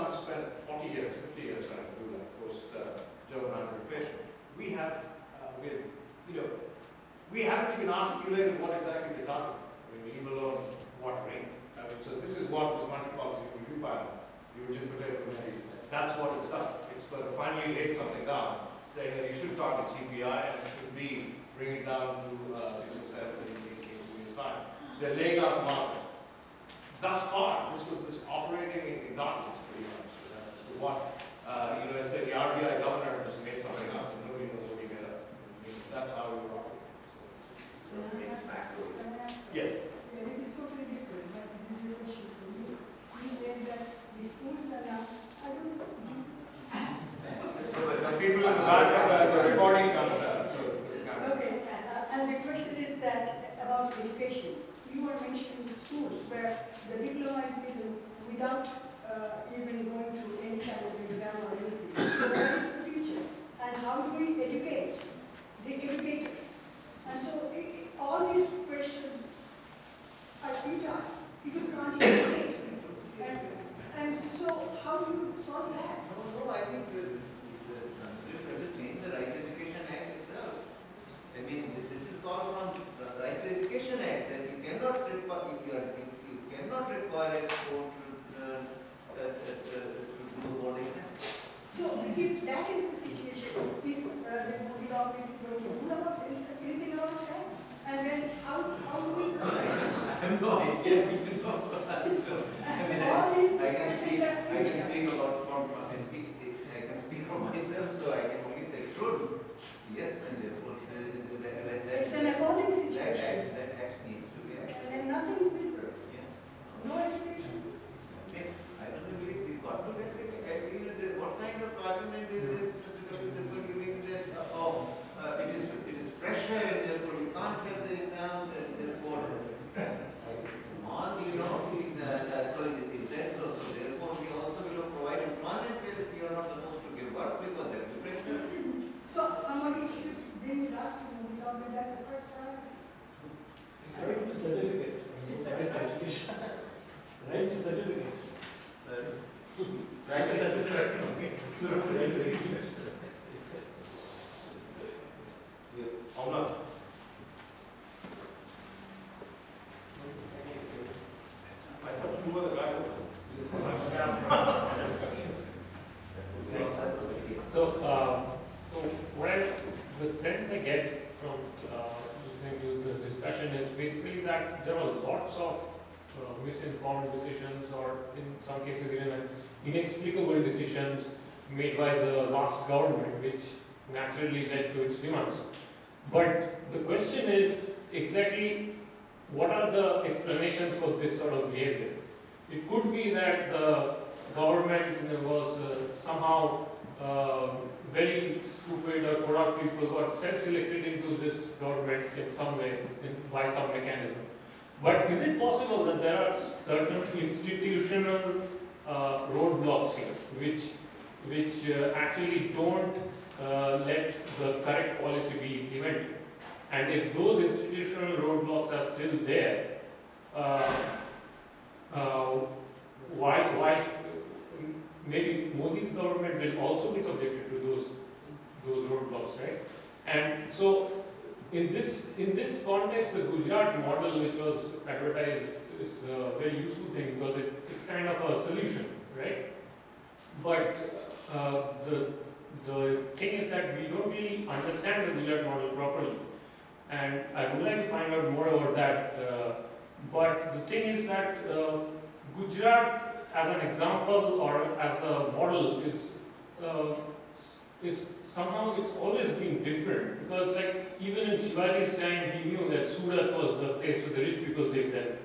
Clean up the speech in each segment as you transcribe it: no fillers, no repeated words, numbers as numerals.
much spent 40 years, 50 years trying to do that post German hyperinflation. We have, we haven't even articulated what exactly we're talking about. I mean, leave alone what rate. I mean, so this is what was monetary policy review panel, the original potato committee. That's what it's done. It's finally laid something down, saying that you should target CPI and it should be bring it down to 6% in 2 years' time. They're laying out the market. Thus far, this was operating in darkness pretty much. As to what, say the RBI governor just made something up and nobody knows what he made up. That's how we were operating. Yes. Yeah, this is totally different, but this is a question for you. You said that the schools are now, I don't know. The people in the back of the recording come Okay, and the question is that about education. You were mentioning the schools where the diploma is given without even going through any kind of exam or anything. So what is the future? And how do we educate the educators? And so all these questions are futile if you can't educate people. And so how do you solve that? No, I think it's change the Right Education Act itself. I mean, this is called from the Right to Education Act, that you cannot require a school to do board exam. So if that is the situation, is the Modi government going to do anything about that? And then how do we do it? I have no idea. I can speak for myself, so I can only say it should. Yes, and therefore it's an appalling situation. That act needs to be acted. And then nothing will be done. Yeah. No education. I don't believe we've got to get what kind of argument is it? Simple giving that it is pressure and therefore you can't get the exams and therefore come on, so is that so therefore we also will provide employment where you are not supposed to give work because there is pressure. So somebody should bring it up to the government as the first time. Right to certificate. Education. Right to certificate. Right to certificate. I thought you were the guy So the sense I get from listening to the discussion is basically that there are lots of misinformed decisions, or in some cases even inexplicable decisions made by the last government, which naturally led to its demands. But the question is exactly what are the explanations for this sort of behavior? It could be that the government was somehow very stupid or corrupt people got self-selected into this government in some way, by some mechanism. But is it possible that there are certain institutional roadblocks here, which actually don't let the correct policy be implemented? And if those institutional roadblocks are still there, why maybe Modi's government will also be subjected to those roadblocks, right? And so in this context, the Gujarat model, which was advertised, is a very useful thing because it's kind of a solution, right? But the thing is that we don't really understand the Gujarat model properly, and I would like to find out more about that. But the thing is that Gujarat, as an example or as a model, is somehow it's always been different, because like even in Shivaji's time, he knew that Surat was the place where the rich people lived, and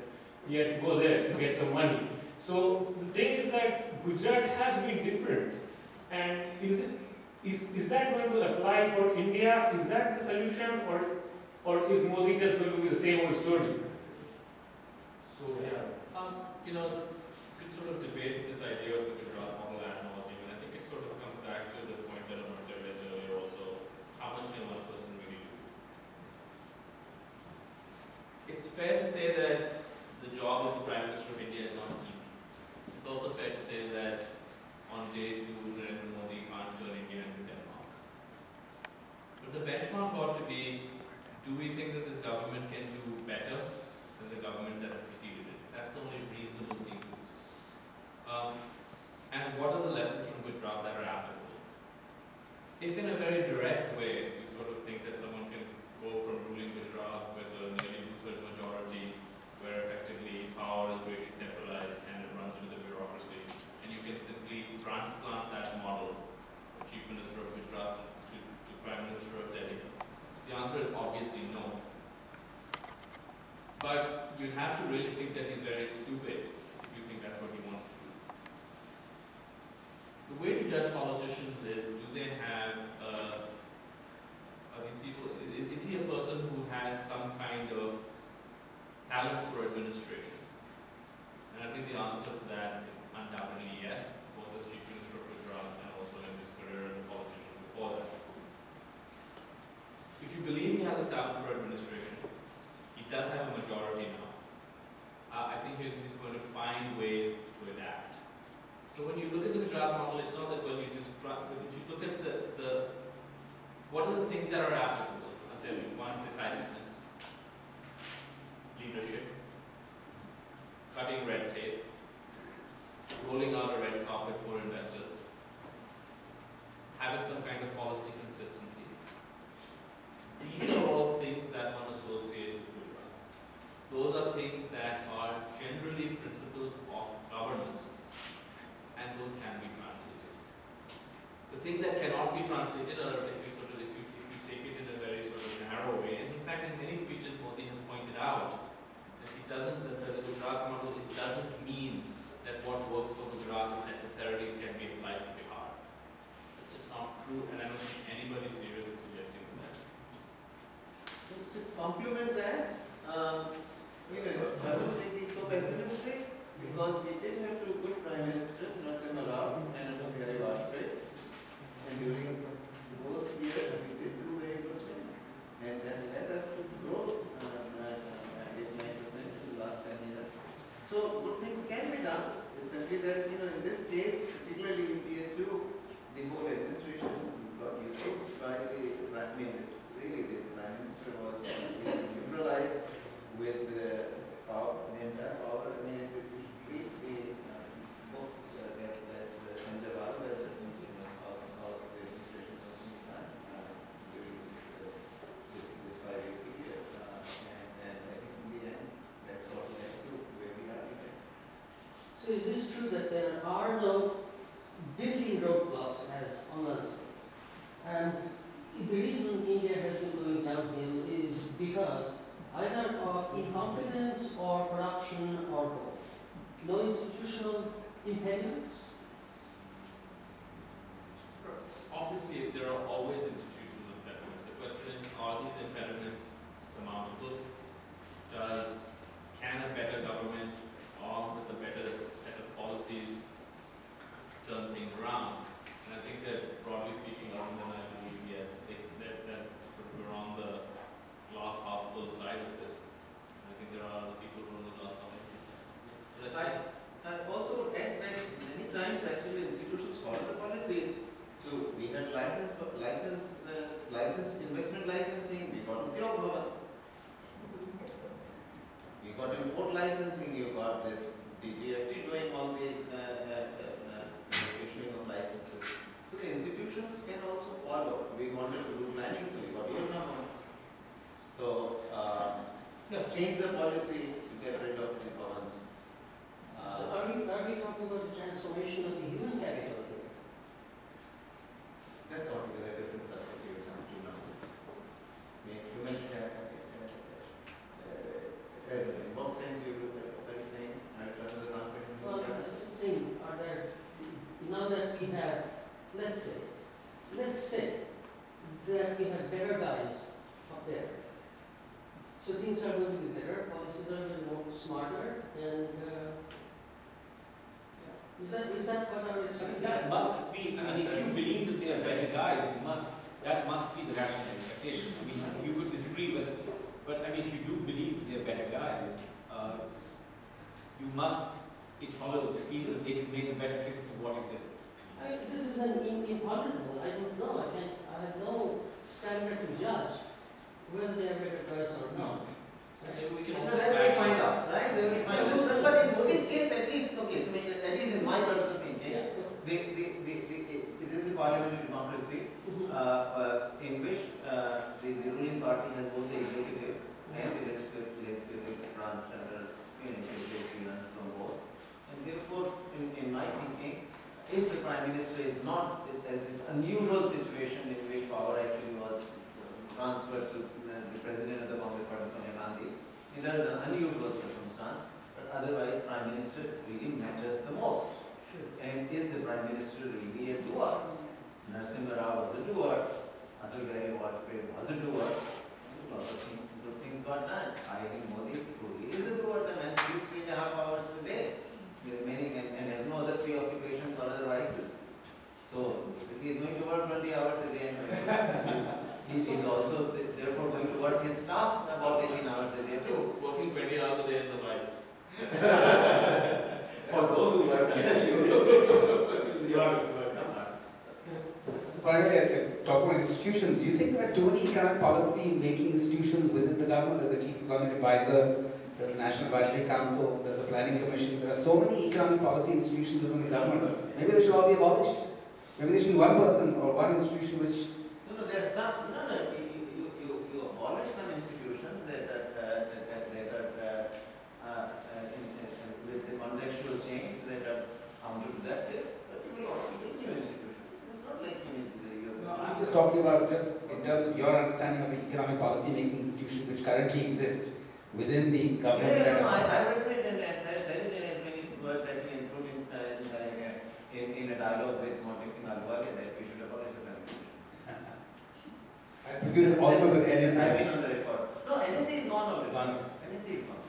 he had to go there to get some money. So the thing is that Gujarat has been different, and is that going to apply for India? Is that the solution, or is Modi just going to be the same old story? So yeah, you could sort of debate this idea of the Gujarat model and nauseam, and I think it sort of comes back to the point that Amartya raised earlier also. How much can one person really do? It's fair to say that the job of the Prime Minister of India is not easy. It's also fair to say that if in a very direct way, you sort of think that someone can go from ruling Gujarat with a nearly two-thirds majority, where effectively power is greatly centralized and it runs through the bureaucracy, and you can simply transplant that model of Chief Minister of Gujarat to Prime Minister of Delhi, the answer is obviously no. But you'd have to really think that he's very stupid if you think that's what he wants to do. The way to judge politicians is, do they have, are these people, is he a person who has some kind of talent for administration? And I think the answer to that is undoubtedly yes, both as Chief Minister of Gujarat and also in his career as a politician before that. If you believe he has a talent for administration, he does have a majority now. I think he's going to find ways to adapt. So when you look at the Gujarat model, it's not that when you look at what are the things that are applicable? I'll tell you. One, decisiveness, leadership, cutting red tape, rolling out a red carpet for investors, having some kind of policy consistency. These are all things that one associates with Gujarat. Those are things that are generally principles of governance, and those can be translated. The things that cannot be translated are if you take it in a very sort of narrow way. And in fact, in many speeches, Modi has pointed out that the Gujarat model, it doesn't mean that what works for Gujarat is necessarily can be applied to Bihar. It's just not true, and I don't think anybody serious is suggesting that. Just to complement that, we wouldn't be so pessimistic because we did have two good prime ministers, Narasimha Rao and Panagariya. And during those years, we did do very good things. And that led us to grow 8-9% in the last 10 years. So good things can be done. It's simply that, in this case, particularly in Tier 2, the whole administration got used by the Prime Minister. Really, the Prime Minister was neutralized with the power, the entire power. I mean, if you read the book that Sanjay has written, how the administration was done during this 5-year period. And I think in the end, that's what led to where we are today. So is this true that there are no building roadblocks as Anand said? And the reason India has been going downhill is because either of incompetence or corruption or both. No institutional impediments? Obviously, there are always institutional impediments. The question is, are these impediments surmountable? Can a better government, or with a better set of policies, turn things around? And I think that, broadly speaking, Arvind and I believe, yes, that we're on the glass half full side of this. I think there are other people who are on the glass half full. I also would add that many times actually institutions follow the policies. So we had investment licensing, we got Udyog Bhavan. We got import licensing, you got this DGFT doing all the issuing of licenses. So the institutions can also follow. We wanted to do planning, so we got Yojana Bhavan. So change the policy to get rid of the bhavans. So are we talking about the transformation of the human capital here? That's altogether a different subject we come to now. Human in what sense you are saying? Well, I'm saying, are there, now that we have, let's say that we have better guys up there. So things are going to be better, policies are going to be more smarter, and is that what our expectation? That must be, I mean, if you believe that they are better guys, that must be the rational expectation. I mean, you could disagree with it, but I mean, if you do believe they are better guys, you must, it follows, feel that they can make a better fix of what exists. This is an imponderable. I don't know. I have no standard to judge whether they are better guys or not. Maybe we can No, that we find out, right? They will find out. But in Modi's case, at least, okay, so at least in my personal thinking, it is a parliamentary democracy. in which the ruling party has both the executive and the legislative branch under freelance from both. And therefore, in my thinking, if the Prime Minister is not this unusual situation in which power actually was transferred to the President of the Congress Party, Sonia Gandhi, that is an unusual circumstance, but otherwise Prime Minister really matters the most. And is the Prime Minister really a doer? Narasimha Rao was a doer, Panagariya was a doer, lots of good things got done. I think Modi truly is a doer, the man sleeps 3.5 hours a day, remaining and has no other preoccupations or other vices. So, if he is going to work 20 hours a day, he is also therefore going to work his staff about 18 hours a day too. Working 20 hours a day is a vice. For those who work, So, Panagariya, talk about institutions. Do you think there are too many economic policy making institutions within the government? There's the Chief Economic Advisor, there's the National Advisory Council, there's the Planning Commission. There are so many economic policy institutions within the government. Maybe they should all be abolished. Maybe there should be one person or one institution which. No, there are some. You abolish some institutions that are with the contextual change that are counterproductive, but you will also build new institutions. It's not like No, I'm just talking about just in terms of your understanding of the economic policy making institution which currently exists within the government setup. I read it and said it in as many words actually, including in a dialogue with Montec Singh Ahluwalia that we should abolish the Constitution. I presume also the NSA. I've been on the record. No, NSA is gone already. Gone. NSA is gone.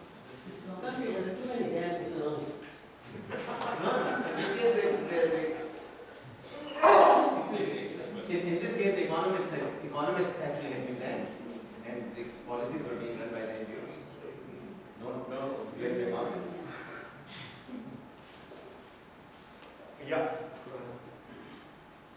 This country has too many damn economists. No, in this case, the economists actually have been done, and the policies were being run by the NGOs. No, blame the economists. Yeah.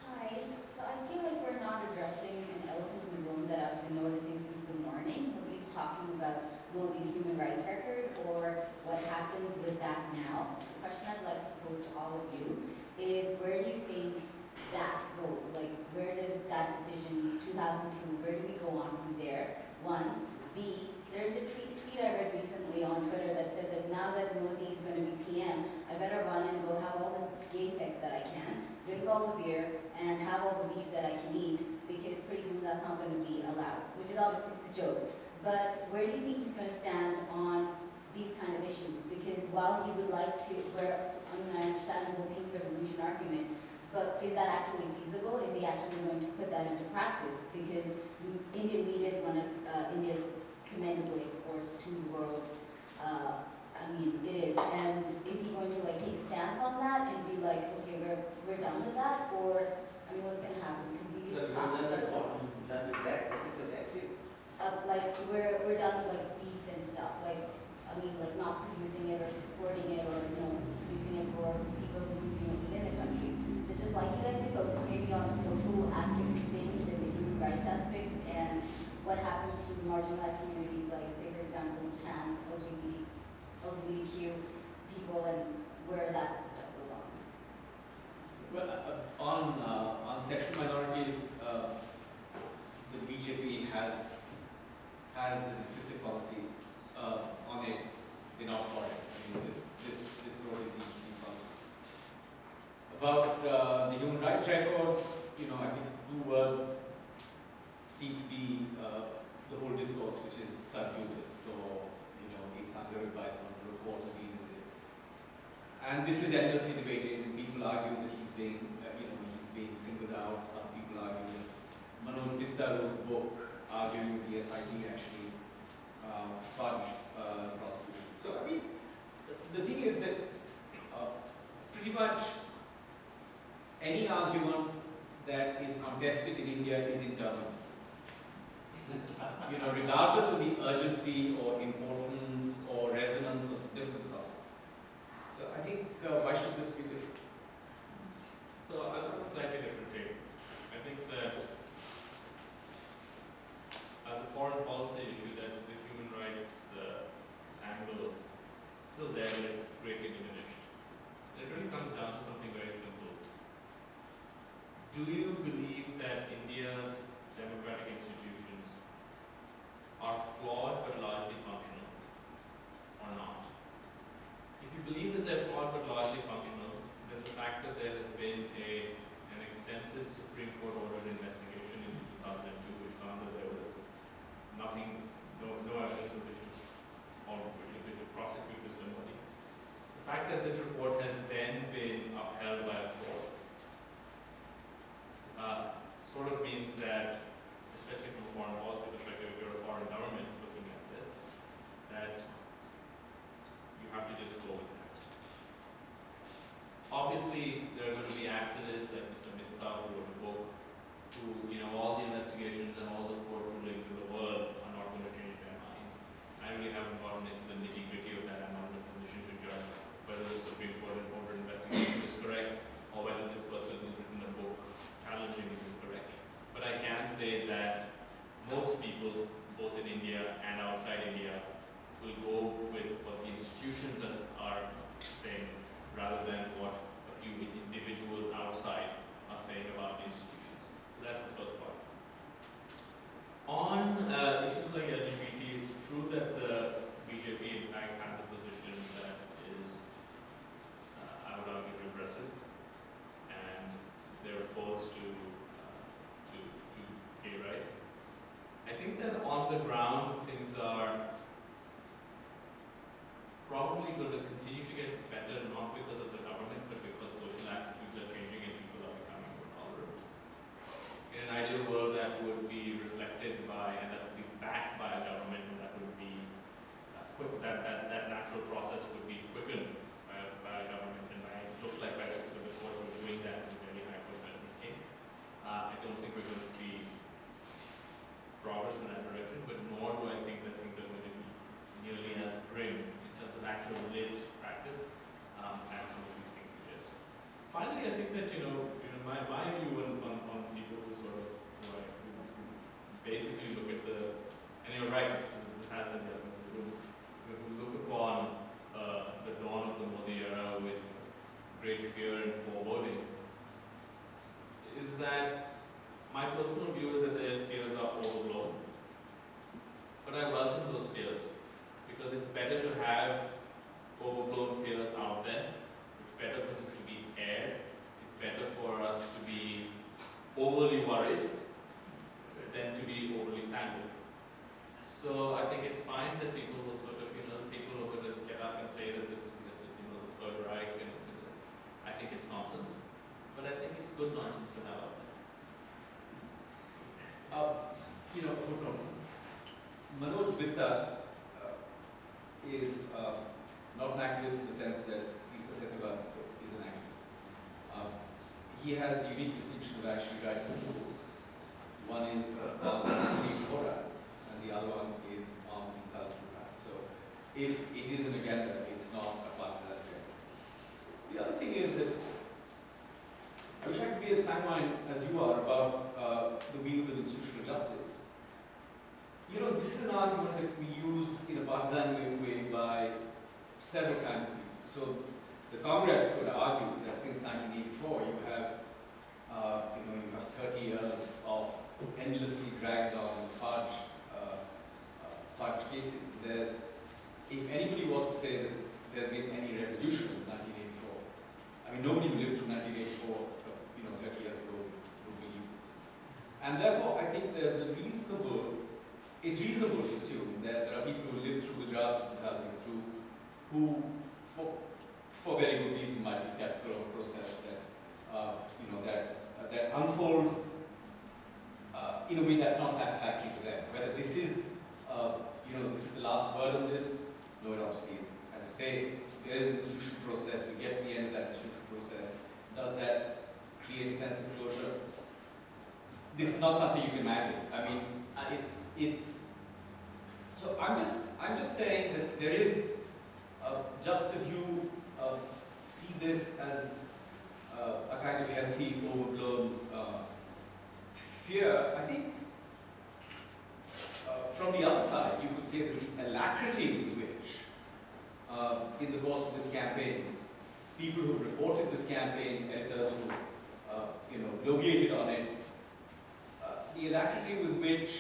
Hi. So I feel like we're not addressing an elephant in the room that I've been noticing since the morning. Nobody's talking about Modi's human rights record or what happens with that now. So the question I'd like to pose to all of you is, where do you think that goes? Like, where does that decision, 2002, where do we go on from there? One. B, there's a tweet I read recently on Twitter that said that now that Modi is going to be PM, I better run and go have all this gay sex that I can, drink all the beer, and have all the beef that I can eat, because pretty soon that's not going to be allowed, which is obviously, it's a joke. But where do you think he's going to stand on these kind of issues? Because while he would like to, I understand the whole pink revolution argument, but is that actually feasible? Is he actually going to put that into practice? Because Indian meat is one of India's commendable exports to the world. It is. And is he going to take a stance on that and be like, okay, we're done with that? Or, what's going to happen? Could we just talk about it? We're done with beef and stuff. Not producing it or exporting it, or producing it for people who consume it within the country. So just like you guys to focus maybe on the social aspect of things and the human rights aspect, and what happens to marginalized communities, like say for example trans, LGBTQ people, and where that stuff goes on. Well, on sexual minorities, the BJP has an explicit policy on it in our foreign. This probably seems to be policy. About the human rights record, I think two words seem to be the whole discourse, which is sub judice. So, it's under advisement, the report will deal with it. And this is endlessly debated. People argue that he's being singled out. Other people argue that Manoj Gupta wrote a book arguing that the SIT actually fudged the prosecution. So, the thing is that pretty much any argument that is contested in India is internal. Regardless of the urgency or importance or resonance or significance of it. So I think, why should this be different? So I've got a slightly different take. I think that as a foreign policy issue, that the human rights angle is still there, but it's greatly diminished. It really comes down to something very simple. Do you believe that India the Supreme Court ordered an investigation in 2002 which found that there was nothing, no evidence of which to, or which to prosecute Mr. Modi. The fact that this report has then been upheld by a court sort of means that, especially from a foreign policy perspective, if you're a foreign government looking at this, that you have to just go with that. Obviously, there are going to be activists like Mr. Mukul who wrote a book who, all the investigations and all the court rulings in the world are not going to change their minds. I really haven't gotten into the nitty-gritty of that. I'm not in a position to judge whether the Supreme Court ordered investigation is correct or whether this person who's written a book challenging it is correct. But I can say that most people, both in India and outside India, will go with what the institutions are saying rather than what a few individuals outside are saying about the institutions. So that's the first part. On issues like LGBT, it's true that the BJP in fact has a position that is, I would argue, regressive, and they're opposed to gay rights. I think that on the ground things are probably going to continue to get better, not because of the government, but because social attitudes are changing and people are becoming more tolerant. In an ideal world, that would be reflected by, and that would be backed by a government, and that would be that natural process would be quickened by a government, and it looked like by the courts were doing that in very high professional came. I don't think we're going to see progress in that direction, but nor do I think that things are going to be nearly as grim in terms of actual lived practice as some of these things suggest. Finally, I think that my view on people who sort of who basically look at and you're right, this has been there, who look upon the dawn of the Modi era with great fear and foreboding, is that my personal view is that their fears are overblown. But I welcome those fears because it's better to have overblown fears out there. It's better for this to be aired. It's better for us to be overly worried than to be overly sanguine. So I think it's fine that people will sort of, people are going to get up and say that this is the Third Reich, and I think it's nonsense. But I think it's good nonsense to have out there. Footnote. Manoj Vitta is not an activist in the sense that Easter Sethuva is an activist. He has the unique distinction of actually writing two books. One is on for rights, and the other one is on intellectual rights. So if it is an agenda, it's not a part of that agenda. The other thing is that I wish I could be as sanguine as you are about the wheels of institutional justice. This is an argument that we use in a partisan way by several kinds of people. So the Congress could argue that since 1984 you have 30 years of endlessly dragged on fudge cases. If anybody was to say that there has been any resolution of 1984, nobody who lived through 1984, 30 years ago would believe this. And therefore, I think it's reasonable to assume that there are people who lived through the draft of 2002 who, for very good reason, might be skeptical of a process that unfolds in a way that's not satisfactory to them. Whether this is, this is the last word on this, no, it obviously isn't. As you say, there is an institutional process. We get to the end of that institutional process. Does that create a sense of closure? This is not something you can imagine. So I'm just saying that there is, just as you see this as a kind of healthy, overblown fear, I think from the other side, you could say that the alacrity with which, in the course of this campaign, people who reported this campaign, editors who bloviated on it, the alacrity with which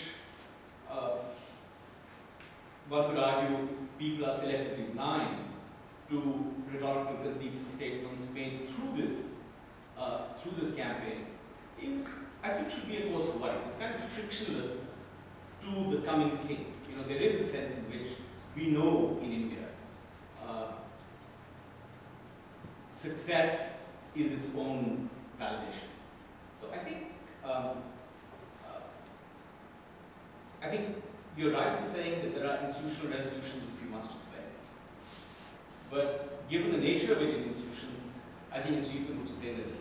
one could argue people are selectively blind to rhetorical conceits and statements made through this campaign is, I think, should be a cause for worry. It's kind of frictionlessness to the coming thing. You know, there is a sense in which we know in India success is its own validation. So I think you're right in saying that there are institutional resolutions which we must respect. But given the nature of Indian institutions, I think it's reasonable to say that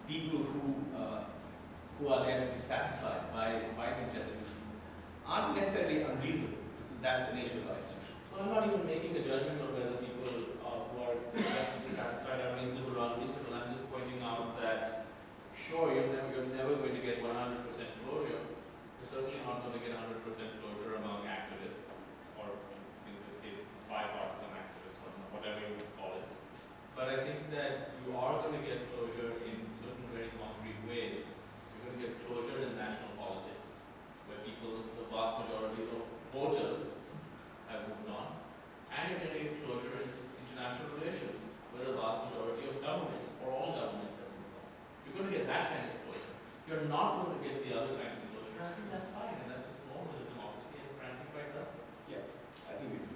people who are left dissatisfied by these resolutions aren't necessarily unreasonable, because that's the nature of our institutions. So I'm not even making a judgment on whether people who are dissatisfied are reasonable or unreasonable. I'm just pointing out that, sure, you're never going to get 100% closure. You're certainly not going to get 100% closure among activists, or in this case, bipartisan activists, or whatever you would call it. But I think that you are going to get closure in certain very concrete ways. You're going to get closure in national politics, where people, the vast majority of voters, have moved on. And you're going to get closure in international relations, where the vast majority of governments, or all governments, have moved on. You're going to get that kind of closure. You're not going to get the other kind of closure. I think that's fine, and that's just normal in a democracy, and frankly, quite healthy. Yeah, I think we do.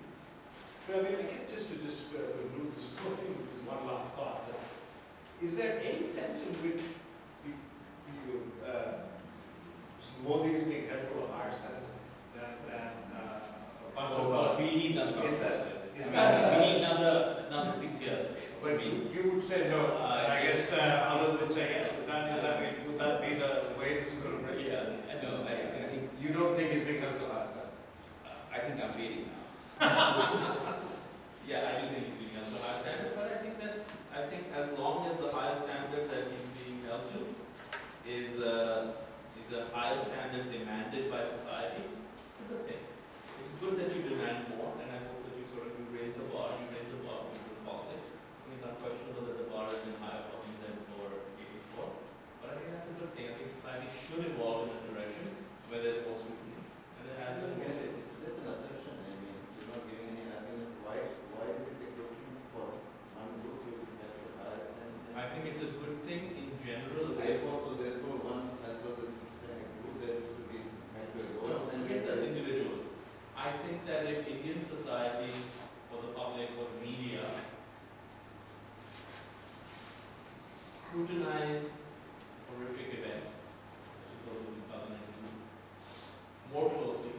But I guess just to conclude this whole thing with this one last thought, is there any sense in which Modi is being held to a higher standard than a bunch of But we need another process. Is that- We need another 6 years. But you would say no, and I guess others would say yes. Would that be the way this is going to break? Yeah, no, I think You don't think he's being held to a higher standard? I think I'm waiting now. Yeah, I do think he's being held to a higher standard, but I think as long as the higher standard that he's being held to is a higher standard demanded by society, it's a good thing. It's good that you demand more, and I hope that you raise the bar in politics. I think it's unquestionable that the bar has been higher for him than for 84. But I think that's a good thing. I think society should evolve in a direction where there's more scrutiny, and there has been more scrutiny. That's an assumption. I mean, you're not giving any argument. Why is it a good thing for one group to have the highest and I think it's a good thing in general. therefore one as well as a group that is to be held to a lower Forget the standard. individuals. I think that if Indian society, or the public, or the media scrutinize horrific events, such as those in 2002, more closely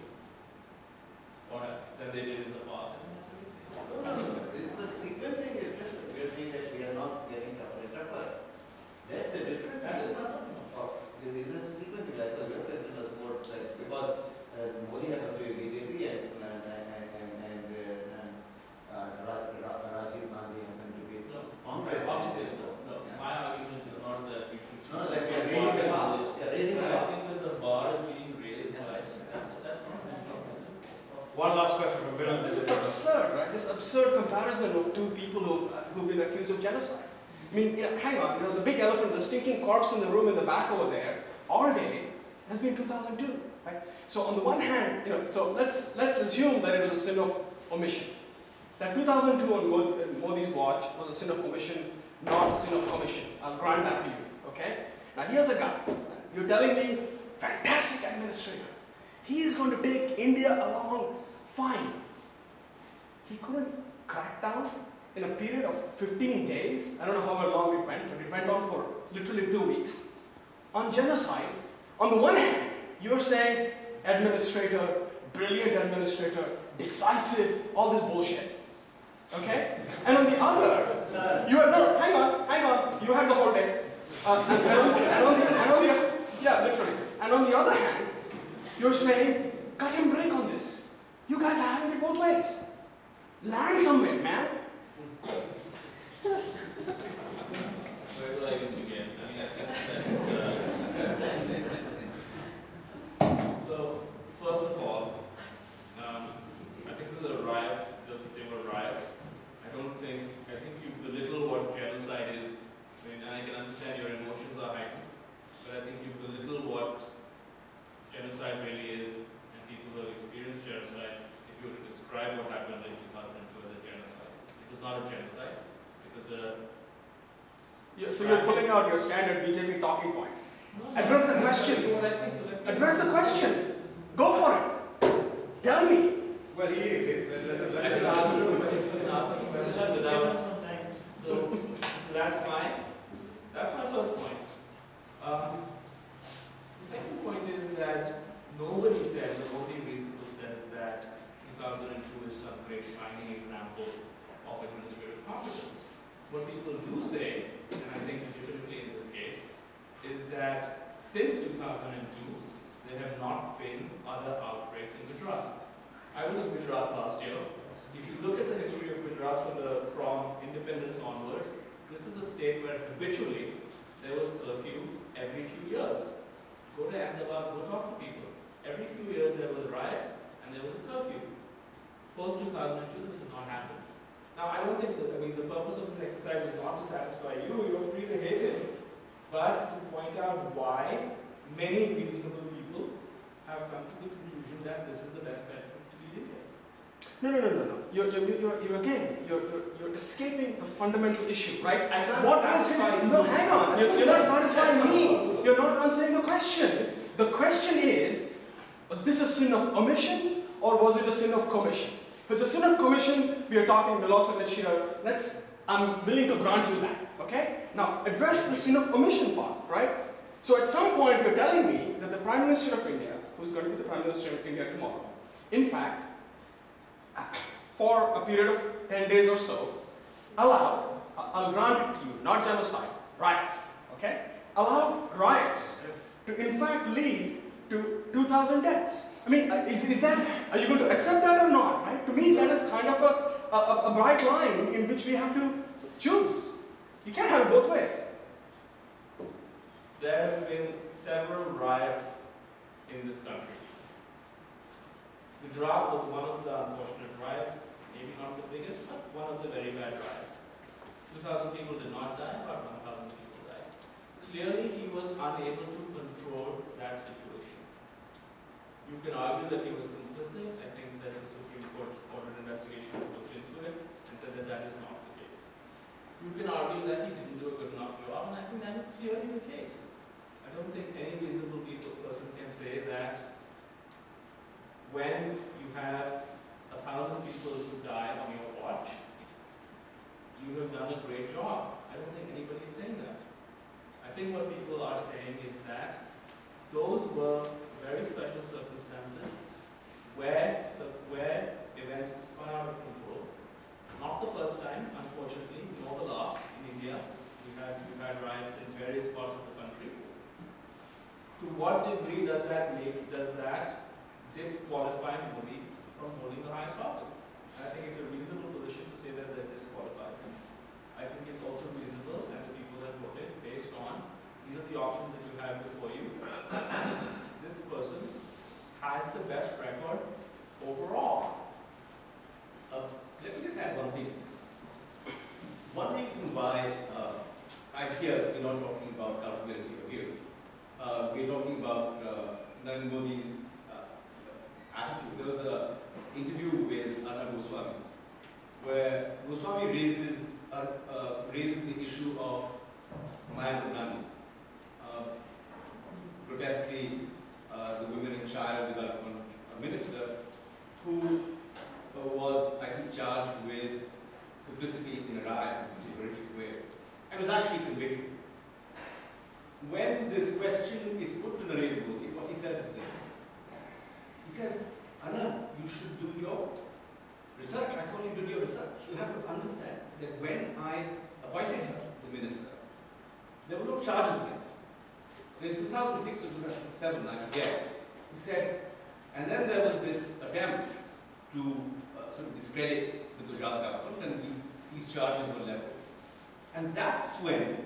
than they did in the past, I think that's a good thing. The sequencing is different. We are saying that we are not getting tougher and tougher. That's a different That is not the business is sequencing. I thought your question was more like because Modi had persuaded BJP and Rajiv Gandhi happened to be Congress. Obviously, no. My argument is not that we should. No, like we are raising the bar. We are raising the I bar. think that the bar is being raised by, that's not. One last question from Bill. This is absurd, right? This absurd comparison of two people who've been accused of genocide. I mean, hang on, the big elephant, the stinking corpse in the room in the back over there, all day, has been 2002, right? So on the one hand, so let's assume that it was a sin of omission. That 2002 on Modi's watch was a sin of omission, not a sin of commission. I'll grant that to you, okay? Now here's a guy. You're telling me, fantastic administrator. He is going to take India along fine. He couldn't crack down in a period of 15 days. I don't know how long it went, but it went on for literally 2 weeks. On genocide, on the one hand, you're saying administrator, brilliant administrator, decisive, all this bullshit. Okay? And on the other, you are, no, hang on, you have the whole day. Yeah, literally. And on the other hand, you're saying, cut and break on this. You guys are having it both ways. Land somewhere, man. Where do I even begin? I mean, I think so, first of all, I think there were riots, I think you belittle what genocide is. I mean, and I can understand your emotions are heightened, but I think you belittle what genocide really is, and people who have experienced genocide, if you were to describe what happened in 2002 as a genocide. It was not a genocide. It was a So you're pulling out your standard BJP talking points. No, Address the question. What I think, so let me Address the question. Go for it. Tell me. Well, he is. I can answer the question without. So that's my first point. The second point is that nobody says, or nobody reasonable says that 2002 is some great shining example of administrative competence. What people do say, and I think legitimately in this case, is that since 2002, there have not been other outbreaks in Gujarat. I was in Gujarat last year. If you look at the history of Gujarat from independence onwards, this is a state where habitually there was curfew every few years. Go to Ahmedabad, go talk to people. Every few years there was riots and there was a curfew. Post 2002, this has not happened. Now, I don't think that, the purpose of this exercise is not to satisfy you, you're free to hate it, but to point out why many reasonable people have come to the conclusion that this is the best bet to lead India. No. You're escaping the fundamental issue, right? I can't What was satisfy his? you. No, hang on. You're not satisfying me. You're not answering the question. The question is, was this a sin of omission or was it a sin of commission? If it's a sin of commission, we are talking Milosevic here. I'm willing to grant you that. Okay? Now, address the sin of omission part, right? So at some point, you're telling me that the Prime Minister of India, who's going to be the Prime Minister of India tomorrow, in fact, for a period of 10 days or so, allowed, I'll grant it to you, not genocide, riots, okay? Allowed riots to in fact lead to 2,000 deaths. I mean, is that, are you going to accept that or not, right? To me, that is kind of a bright line in which we have to choose. You can't have it both ways. There have been several riots in this country. Gujarat was one of the unfortunate riots, maybe not the biggest, but one of the very bad riots. 2,000 people did not die, about 1,000 people died. Clearly, he was unable to control that situation. You can argue that he was complicit. I think that the Supreme Court ordered an investigation to look into it and said that that is not the case. You can argue that he didn't do a good enough job, and I think that is clearly the case. I don't think any reasonable person can say that when you have 1,000 people who die on your watch, you have done a great job. I don't think anybody is saying that. I think what people are saying is that those were very special circumstances where events spun out of control. Not the first time, unfortunately, nor the last in India. We've had riots in various parts of the country. To what degree does that disqualify Modi from holding the highest office? And I think it's a reasonable position to say that disqualifies him. I think it's also reasonable, and the people have voted based on these are the options that you have before you. This person has the best record overall. Let me just add one thing to this. One reason why we're not talking about accountability here. We're talking about Narendra Modi's attitude. There was an interview with Arvind Goswami where Goswami raises the issue of Maya Gurnani. Grotesquely, the women and child development minister who was, I think, charged with complicity in a riot in a horrific way and was actually convicted. When this question is put to Narendra Modi, what he says is this. He says, Anna, you should do your research. I thought you did your research. You have to understand that when I appointed her, the minister, there were no charges against her. In 2006 or 2007, I forget, he said, and then there was this attempt to sort of discredit the Gujarat government, and these charges were leveled. And that's when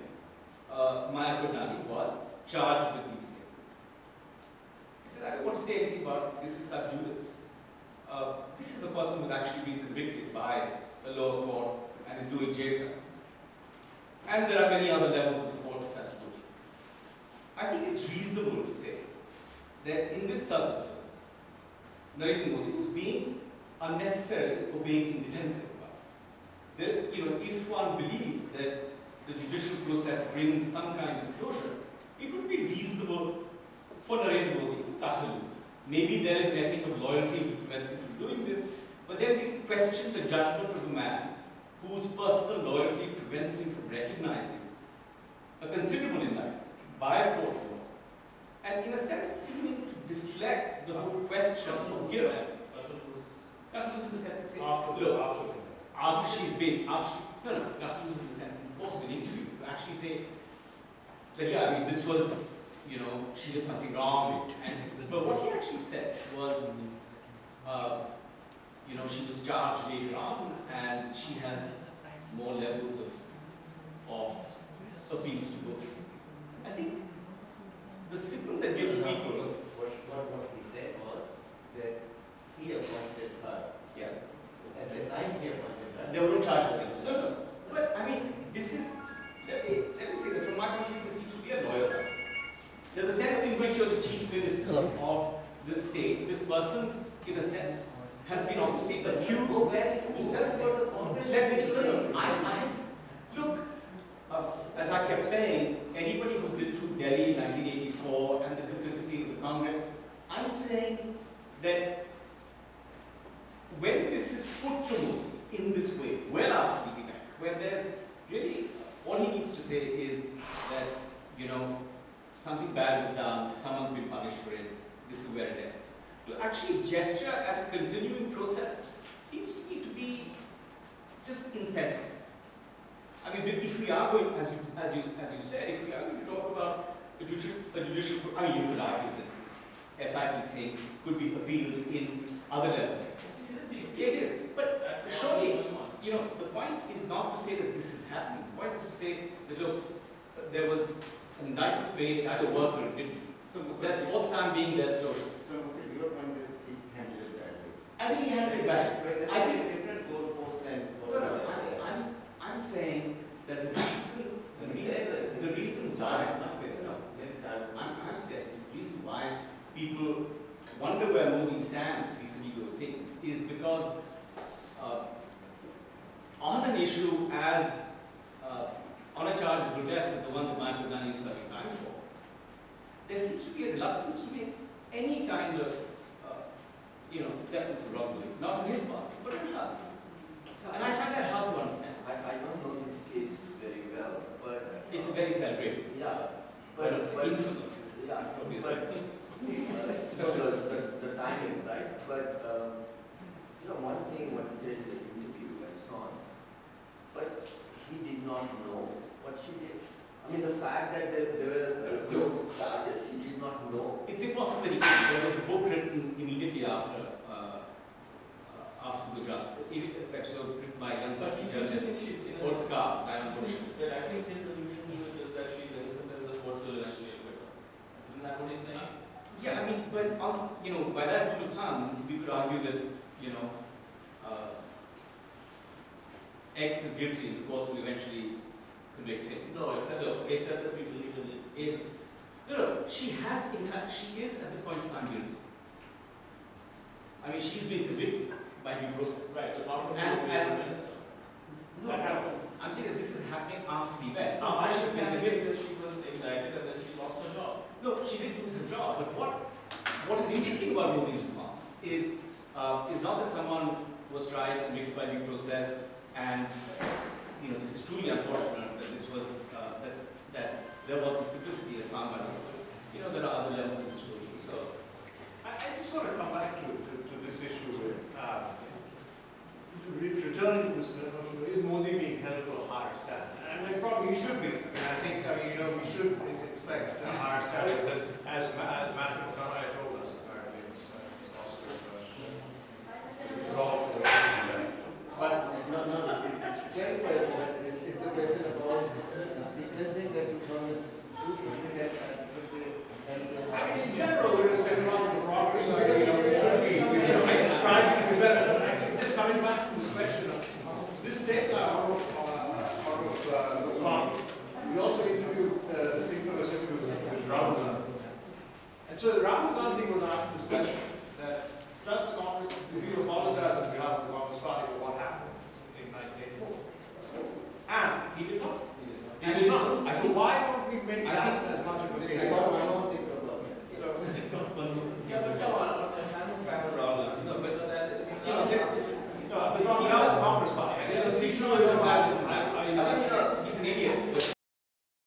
Maya Gurnani was charged with these things. He said, I don't want to say anything about this is sub judice. This is a person who's actually been convicted by a lower court and is doing jail time. And there are many other levels of the court this has to go through. I think it's reasonable to say that in this circumstance, Narendra Modi was being unnecessarily or being indefensive about this. If one believes that the judicial process brings some kind of closure, it would be reasonable for Narendra Modi to cut her loose. Maybe there is an ethic of loyalty which prevents him from doing this, but then we can question the judgment of a man whose personal loyalty prevents him from recognizing a considerable indictment by a court of law, and in a sense seeming to deflect the whole question of guilt. Cut loose in the sense that after she's been, cut loose in the sense in the course of an interview, to actually say that, yeah, I mean, this was, you know, she did something wrong, but what he actually said was, you know, she was charged later on, and she has more levels of appeals to go through. I think the signal that gives people... What he said was that he appointed her. Yeah. At the time he appointed her, there were no charges against her. No. But, I mean, this is... Let me say that from my point of view, this seems to be a lawyer. There's a sense in which you're the chief minister of this state. This person, in a sense, has been obviously accused. Look, as I kept saying, anybody who's been through Delhi in 1984 and the complicity of the Congress, I'm saying that when this is put to Modi in this way, well after the event, where there's really, all he needs to say is that, you know, something bad was done, someone's been punished for it, this is where it ends. To actually gesture at a continuing process seems to me to be just insensitive. I mean, if we are going, as you said, if we are going to talk about a judicial, I mean, you could argue that this SIP thing could be appealed in other levels. Yeah, it is. But surely, you know, the point is not to say that this is happening. The point is to say that, look, there was an indictment made, either work or it didn't. So that fourth time being there's closure. so your point is he handled it badly. I think he handled it badly. I think different goalposts than I'm saying that the reason why I'm suggesting the reason why people wonder where Modi stands vis-a-vis those things is because on an issue as on a charge as grotesque as the one that Michael Gunn is serving time for, there seems to be a reluctance to make any kind of you know, acceptance of wrongdoing, not on his part, but on others. And I find that hard to understand. I don't know this case very well, but it's very celebrated. Yeah, but it's infamous. Yeah, it's probably but the timing, right? But you know, one thing what he said in the interview and so on, but he did not know what she did. I mean, the fact that there were no charges, he did not know. It's impossible that he could. There was a book written immediately after Gujarat, episode written by a young person. Old Scar, I think his allusion to it is that she's innocent and the courts will eventually acquit her. Isn't that what he's saying? Yeah, I mean, but you know, by that rule of thumb, we could argue that, you know, X is guilty and the court will eventually convict him. No, except that we believe in it. It's no. She has, in fact, she is at this point of time guilty. I mean, she's been convicted by due process. Right, but not from and the minister. No, I'm saying that this is happening after the event. So After she's been convicted. that she was indicted and then she lost her job. No, she did lose her job. But what is interesting about Modi's response is not that someone was tried and convicted by due process, and you know, this is truly unfortunate that this was that there was this complicity as found by the court. You know, there are other levels of the story. So I just want to come back to this issue with returning to this notion, is Modi being held to a higher standard? And probably he should be. I mean, you know, we should expect a higher standard as Matthew McConaughey told us apparently in his Oscar. We should all feel that. But clarify a point. Is the question about sequencing that you promised I mean, in general, there is technological progress. You know, we should strive to develop. Actually, just coming back to this question of this state out of we also interviewed the synchronous interview with Rahul Gandhi. And so Rahul Gandhi was asked this question that does Congress review a